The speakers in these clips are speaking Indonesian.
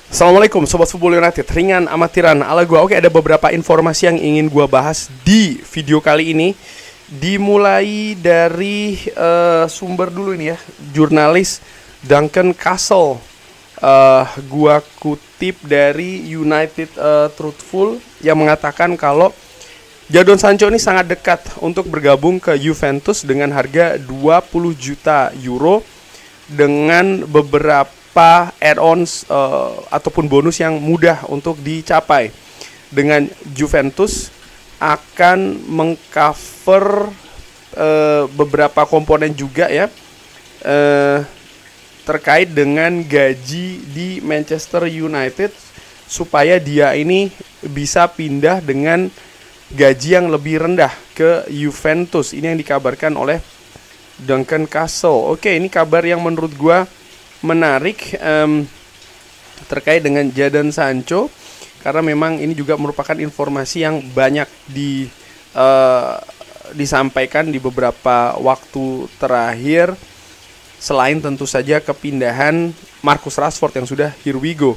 Assalamualaikum Sobat Football United, ringan amatiran ala gua. Oke, ada beberapa informasi yang ingin gua bahas di video kali ini. Dimulai dari sumber dulu ini ya, jurnalis Duncan Castle. Gua kutip dari United Truthful yang mengatakan kalau Jadon Sancho ini sangat dekat untuk bergabung ke Juventus dengan harga 20 juta euro dengan beberapa add-ons ataupun bonus yang mudah untuk dicapai. Dengan Juventus akan mengcover beberapa komponen juga ya, terkait dengan gaji di Manchester United, supaya dia ini bisa pindah dengan gaji yang lebih rendah ke Juventus. Ini yang dikabarkan oleh Duncan Castle. Oke, ini kabar yang menurut gua menarik terkait dengan Jadon Sancho, karena memang ini juga merupakan informasi yang banyak disampaikan di beberapa waktu terakhir, selain tentu saja kepindahan Marcus Rashford yang sudah here we go.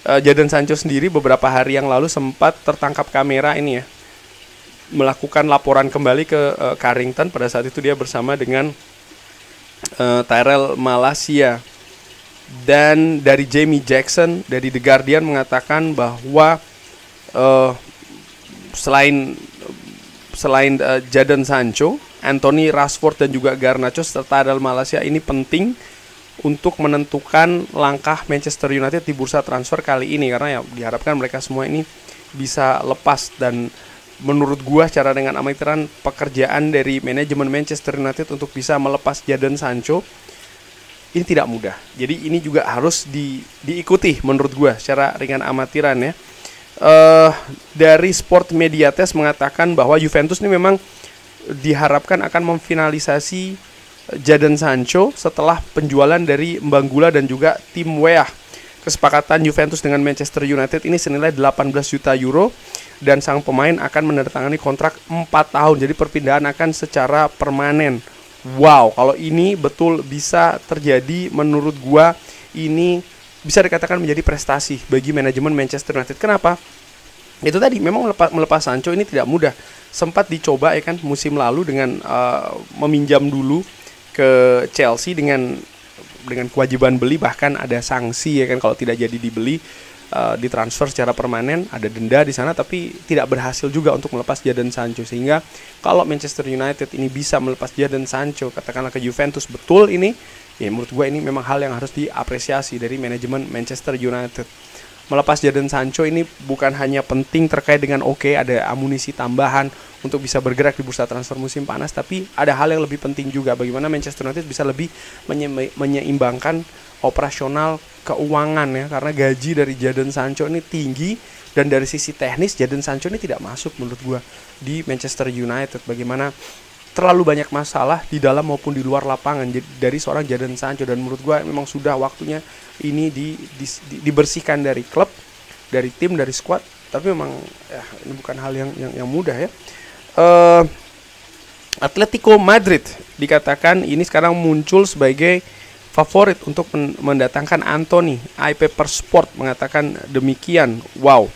Jadon Sancho sendiri beberapa hari yang lalu sempat tertangkap kamera ini ya, melakukan laporan kembali ke Carrington. Pada saat itu dia bersama dengan Tyrell Malacia. Dan dari Jamie Jackson dari The Guardian mengatakan bahwa selain Jadon Sancho, Anthony Rashford dan juga Garnacho serta Tyrell Malacia ini penting untuk menentukan langkah Manchester United di bursa transfer kali ini, karena ya diharapkan mereka semua ini bisa lepas. Dan menurut gua secara dengan amatiran, pekerjaan dari manajemen Manchester United untuk bisa melepas Jadon Sancho ini tidak mudah. Jadi ini juga harus diikuti menurut gua secara ringan amatiran ya. Dari Sport Media Test mengatakan bahwa Juventus ini memang diharapkan akan memfinalisasi Jadon Sancho setelah penjualan dari Mbanggula dan juga tim Weah. Kesepakatan Juventus dengan Manchester United ini senilai 18 juta euro dan sang pemain akan menandatangani kontrak 4 tahun. Jadi perpindahan akan secara permanen. Wow, kalau ini betul bisa terjadi, menurut gua ini bisa dikatakan menjadi prestasi bagi manajemen Manchester United. Kenapa? Itu tadi, memang melepas Sancho ini tidak mudah. Sempat dicoba ya kan musim lalu dengan meminjam dulu ke Chelsea dengan kewajiban beli, bahkan ada sanksi ya kan kalau tidak jadi dibeli, ditransfer secara permanen, ada denda di sana, tapi tidak berhasil juga untuk melepas Jadon Sancho. Sehingga kalau Manchester United ini bisa melepas Jadon Sancho katakanlah ke Juventus betul ini, ya menurut gue ini memang hal yang harus diapresiasi dari manajemen Manchester United. Melepas Jadon Sancho ini bukan hanya penting terkait dengan ada amunisi tambahan untuk bisa bergerak di bursa transfer musim panas, tapi ada hal yang lebih penting juga, bagaimana Manchester United bisa lebih menyeimbangkan operasional keuangan ya, karena gaji dari Jadon Sancho ini tinggi, dan dari sisi teknis Jadon Sancho ini tidak masuk menurut gua di Manchester United. Bagaimana terlalu banyak masalah di dalam maupun di luar lapangan dari seorang Jadon Sancho, dan menurut gua memang sudah waktunya ini dibersihkan dari klub, dari tim, dari squad. Tapi memang ini bukan hal yang mudah ya. Atletico Madrid dikatakan ini sekarang muncul sebagai favorit untuk mendatangkan Anthony. iPaper Sport mengatakan demikian. Wow.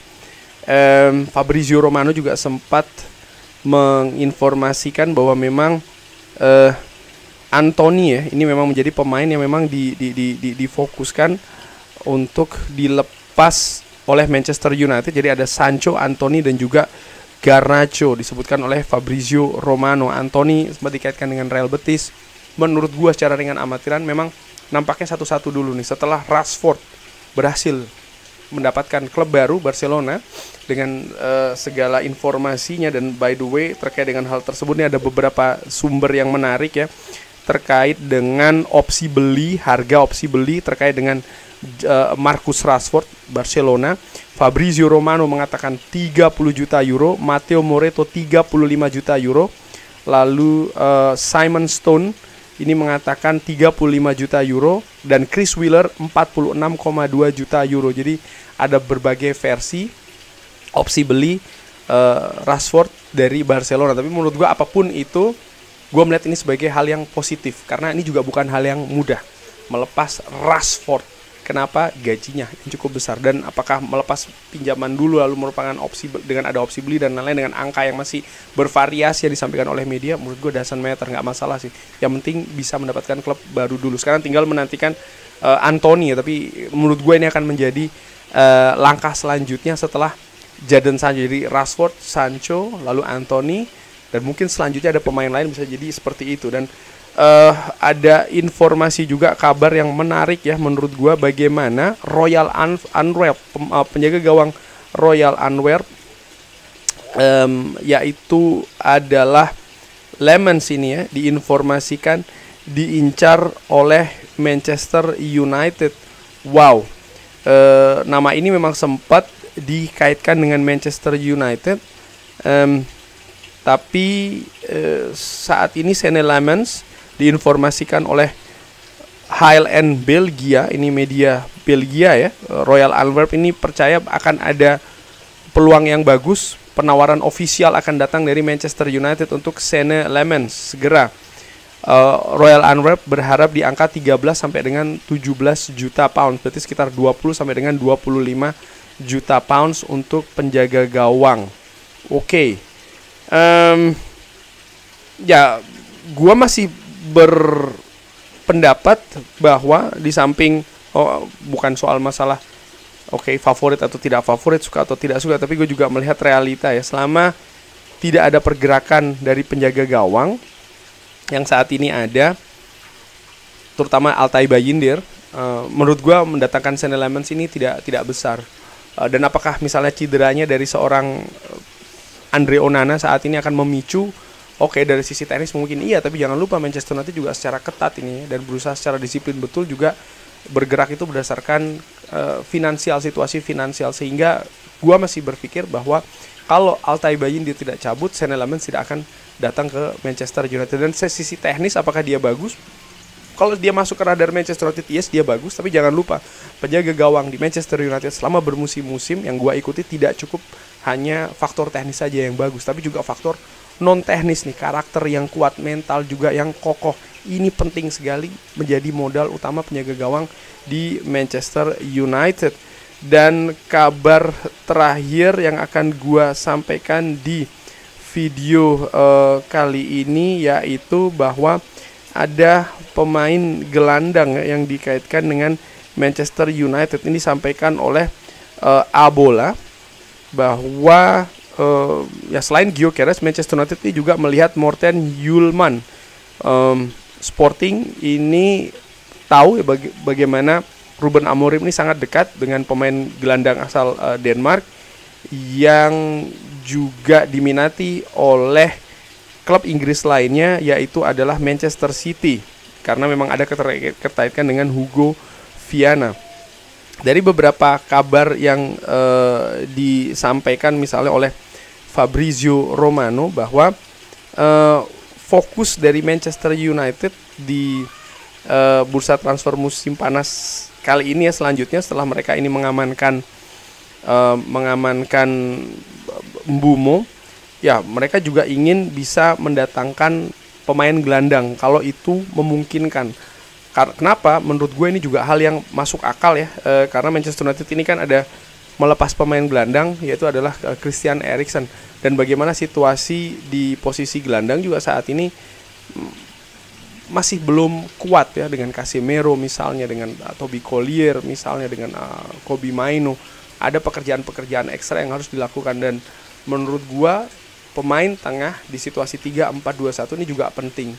Fabrizio Romano juga sempat menginformasikan bahwa memang Anthony ya, ini memang menjadi pemain yang memang difokuskan untuk dilepas oleh Manchester United. Jadi ada Sancho, Anthony dan juga Garnacho disebutkan oleh Fabrizio Romano. Anthony sempat dikaitkan dengan Real Betis. Menurut gua secara ringan amatiran memang nampaknya satu-satu dulu nih, setelah Rashford berhasil mendapatkan klub baru Barcelona dengan segala informasinya. Dan by the way, terkait dengan hal tersebut ini ada beberapa sumber yang menarik ya, terkait dengan opsi beli, harga opsi beli terkait dengan Marcus Rashford Barcelona. Fabrizio Romano mengatakan 30 juta euro, Matteo Moretto 35 juta euro, lalu Simon Stone ini mengatakan 35 juta euro, dan Chris Wheeler 46,2 juta euro. Jadi ada berbagai versi opsi beli Rashford dari Barcelona. Tapi menurut gue apapun itu, gue melihat ini sebagai hal yang positif, karena ini juga bukan hal yang mudah melepas Rashford Kenapa? Gajinya yang cukup besar. Dan apakah melepas pinjaman dulu lalu merupakan opsi dengan ada opsi beli dan lain-lain dengan angka yang masih bervariasi yang disampaikan oleh media, menurut gue doesn't matter, nggak masalah sih. Yang penting bisa mendapatkan klub baru dulu. Sekarang tinggal menantikan Anthony ya, tapi menurut gue ini akan menjadi langkah selanjutnya setelah Jadon Sancho. Jadi Rashford, Sancho, lalu Anthony, dan mungkin selanjutnya ada pemain lain bisa jadi seperti itu. Dan ada informasi juga, kabar yang menarik ya menurut gua, bagaimana Royal Antwerp, penjaga gawang Royal Antwerp, yaitu adalah Lemans ini ya, diinformasikan diincar oleh Manchester United. Wow, nama ini memang sempat dikaitkan dengan Manchester United, tapi saat ini Senne Lemans diinformasikan oleh Highland Belgia, ini media Belgia ya, Royal Antwerp ini percaya akan ada peluang yang bagus, penawaran ofisial akan datang dari Manchester United untuk Senne Lemans segera. Royal Antwerp berharap di angka 13 sampai dengan 17 juta pound, berarti sekitar 20 sampai dengan 25 juta pounds untuk penjaga gawang. Oke. Ya, gua masih berpendapat bahwa di samping bukan soal masalah favorit atau tidak favorit, suka atau tidak suka, tapi gue juga melihat realita ya. Selama tidak ada pergerakan dari penjaga gawang yang saat ini ada, terutama Altay Bayindir, menurut gue mendatangkan Senne Lemans ini tidak besar. Dan apakah misalnya cederanya dari seorang Andre Onana saat ini akan memicu? Dari sisi teknis mungkin iya, tapi jangan lupa Manchester United juga secara ketat ini dan berusaha secara disiplin betul juga bergerak itu berdasarkan situasi finansial, sehingga gua masih berpikir bahwa kalau Altay Bayindir tidak cabut, Senne Lemans tidak akan datang ke Manchester United. Dan sisi teknis apakah dia bagus? Kalau dia masuk ke radar Manchester United, yes dia bagus, tapi jangan lupa penjaga gawang di Manchester United selama bermusim-musim yang gua ikuti tidak cukup hanya faktor teknis saja yang bagus, tapi juga faktor non teknis nih, karakter yang kuat, mental juga yang kokoh. Ini penting sekali menjadi modal utama penjaga gawang di Manchester United. Dan kabar terakhir yang akan gua sampaikan di video kali ini yaitu bahwa ada pemain gelandang yang dikaitkan dengan Manchester United. Ini disampaikan oleh Abola bahwa selain Gyökeres, Manchester United ini juga melihat Morten Hjulmand. Sporting ini tahu ya bagaimana Ruben Amorim ini sangat dekat dengan pemain gelandang asal Denmark yang juga diminati oleh klub Inggris lainnya, yaitu adalah Manchester City, karena memang ada keterkaitan dengan Hugo Viana. Dari beberapa kabar yang disampaikan misalnya oleh Fabrizio Romano bahwa fokus dari Manchester United di bursa transfer musim panas kali ini ya, selanjutnya setelah mereka ini mengamankan Mbeumo, ya mereka juga ingin bisa mendatangkan pemain gelandang kalau itu memungkinkan. Kenapa? Menurut gue ini juga hal yang masuk akal ya, karena Manchester United ini kan ada melepas pemain gelandang, yaitu adalah Christian Eriksen. Dan bagaimana situasi di posisi gelandang juga saat ini masih belum kuat ya, dengan Casemiro misalnya, dengan Toby Collier misalnya, dengan Kobbie Mainoo. Ada pekerjaan-pekerjaan ekstra yang harus dilakukan, dan menurut gua pemain tengah di situasi 3-4-2-1 ini juga penting.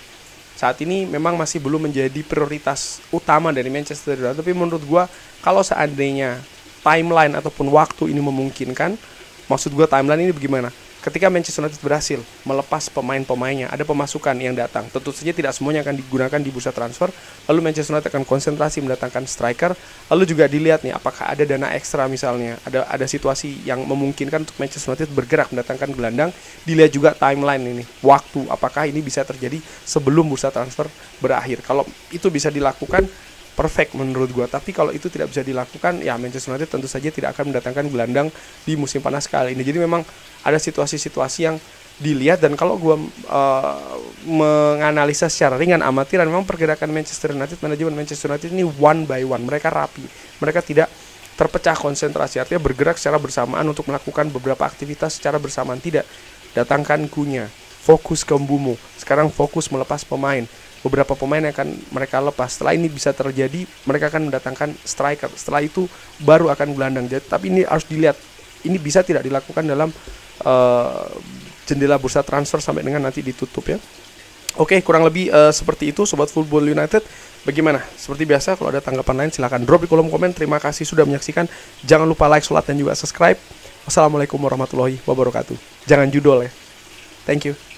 Saat ini memang masih belum menjadi prioritas utama dari Manchester United, tapi menurut gua kalau seandainya timeline ataupun waktu ini memungkinkan, maksud gua timeline ini bagaimana? Ketika Manchester United berhasil melepas pemain-pemainnya, ada pemasukan yang datang. Tentu saja tidak semuanya akan digunakan di bursa transfer. Lalu Manchester United akan konsentrasi mendatangkan striker. Lalu juga dilihat nih, apakah ada dana ekstra misalnya, ada situasi yang memungkinkan untuk Manchester United bergerak mendatangkan gelandang. Dilihat juga timeline ini, waktu, apakah ini bisa terjadi sebelum bursa transfer berakhir. Kalau itu bisa dilakukan, perfect menurut gua. Tapi kalau itu tidak bisa dilakukan, ya Manchester United tentu saja tidak akan mendatangkan gelandang di musim panas kali ini. Jadi memang ada situasi-situasi yang dilihat, dan kalau gue menganalisa secara ringan amatiran, memang pergerakan Manchester United, manajemen Manchester United ini one by one, mereka rapi, mereka tidak terpecah konsentrasi, artinya bergerak secara bersamaan untuk melakukan beberapa aktivitas secara bersamaan, tidak datangkan Kunya, fokus ke Mbumo, sekarang fokus melepas pemain, beberapa pemain yang akan mereka lepas, setelah ini bisa terjadi mereka akan mendatangkan striker, setelah itu baru akan gelandang. Jadi, tapi ini harus dilihat, ini bisa tidak dilakukan dalam jendela bursa transfer sampai dengan nanti ditutup ya. Oke, kurang lebih seperti itu Sobat Football United. Bagaimana? Seperti biasa, kalau ada tanggapan lain silahkan drop di kolom komen. Terima kasih sudah menyaksikan. Jangan lupa like, sholat, dan juga subscribe. Wassalamualaikum warahmatullahi wabarakatuh. Jangan judul ya. Thank you.